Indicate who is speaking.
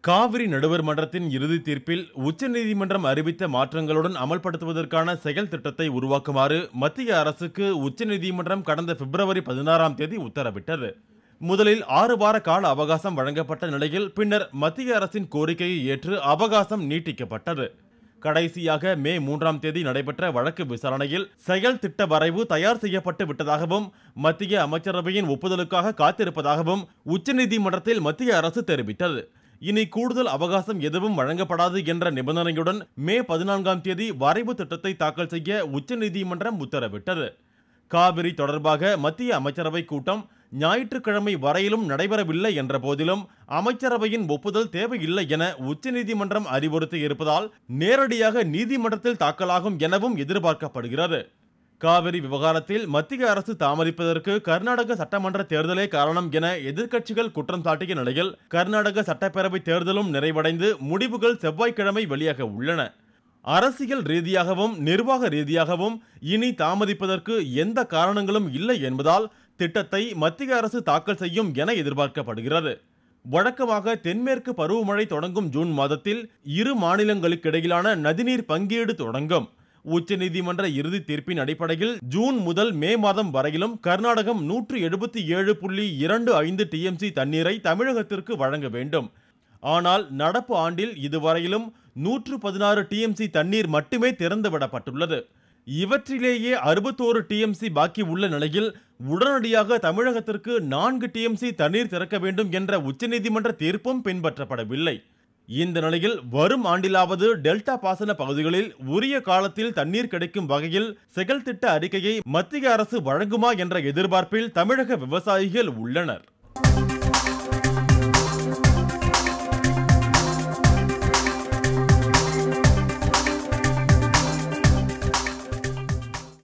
Speaker 1: காவிரி நடுவர் மன்றத்தின் இறுதி தீர்ப்பில் உச்சநீதிமன்றம் அறிவித்த மாற்றங்களுடன் அமல்படுத்துவதற்கான செயல் திட்டத்தை உருவாக்குமாறு மத்திய அரசுக்கு உச்சநீதிமன்றம் கடந்த பிப்ரவரி 16ஆம் தேதி உத்தரவிட்டது. முதலில் 6 வார கால அவகாசம் வழங்கப்பட்ட நிலையில் பின்னர் மத்திய அரசின் கோரிக்கையை ஏற்று அவகாசம் நீட்டிக்கப்பட்டது. கடைசியாக மே 3ஆம் தேதி நடைபெற்ற வழக்கு விசாரணையில் செயல் திட்ட வரைவு தயார் செய்யப்பட்டு விட்டதாகவும் மத்திய அமைச்சரவையின் ஒப்புதலுக்காக காத்திருப்பதாகவும் உச்சநீதிமன்றத்தில் மத்திய அரசு தெரிவித்தது. இனி கூடுதல் அவகாசம் எதுவும் வழங்கப்படாது என்ற நிபந்தனையுடன் மே 14ஆம் தேதி வரைவு திட்டத்தை தாக்கல் செய்ய உச்சநீதிமன்றம் உத்தரவிட்டது. காவிரி தொடர்பாக மத்திய அமைச்சரவை கூட்டம் ஞாயிற்றுக்கிழமை வரையிலும் நடைபெறவில்லை என்ற போதிலும் அமைச்சரவையின் ஒப்புதல் தேவையில்லை என உச்சநீதிமன்றம் அறிவுறுத்தி இருப்பதால் நேரடியாக நீதிமன்றத்தில் தாக்கலாகும் எனவும் எதிர்பார்க்கப்படுகிறது. காவிரி விவகாரத்தில் மத்திய அரசு தாமதிப்பதற்கு கர்நாடக சட்டமன்ற தேர்தலே காரணம் என எதிர்க்கட்சிகள் குற்றம் சாட்டிய நிலையில் கர்நாடக சட்டப்பேரவை தேர்தலும் நிறைவடைந்து முடிவுகள் செவ்வாய்க்கிழமை வெளியாக உள்ளன. அரசியல் ரீதியாகவும் நிர்வாக ரீதியாகவும் இனி தாமதிப்பதற்கு எந்த காரணங்களும் இல்லை என்பதால் திட்டத்தை மத்திய அரசு தாக்கல் செய்யும் என எதிர்பார்க்கப்படுகிறது. வழக்கமாக தென்மேற்கு பருவமழை தொடங்கும் ஜூன் மாதத்தில் இரு மாநிலங்களுக்கிடையிலான நதிநீர் பங்கீடு தொடங்கும். உச்சநீதிமன்ற இறுதி தீர்ப்பின் அடிப்படையில் ஜூன் முதல் மே மாதம் வரையிலும் கர்நாடகம் 177.25 டிஎம்சி தண்ணீரை தமிழகத்திற்கு வழங்க வேண்டும். ஆனால் நடப்பு ஆண்டில் இதுவரையிலும் 116 டிஎம்சி தண்ணீர் மட்டுமே திறந்துவிடப்பட்டுள்ளது. இவற்றிலேயே 61 டிஎம்சி பாக்கி உள்ள நிலையில் உடனடியாக தமிழகத்திற்கு 4 டிஎம்சி தண்ணீர் திறக்க வேண்டும் என்ற உச்சநீதிமன்ற தீர்ப்பும் பின்பற்றப்படவில்லை. இந்த நிலையில் வரும் ஆண்டிலாவது டெல்டா பாசன பகுதிகளில் உரிய காலத்தில் தண்ணீர் கிடைக்கும் வகையில் செயல் திட்ட அறிக்கையை மத்திய அரசு வழங்குமா என்ற எதிர்பார்ப்பில் தமிழக விவசாயிகள் உள்ளனர்.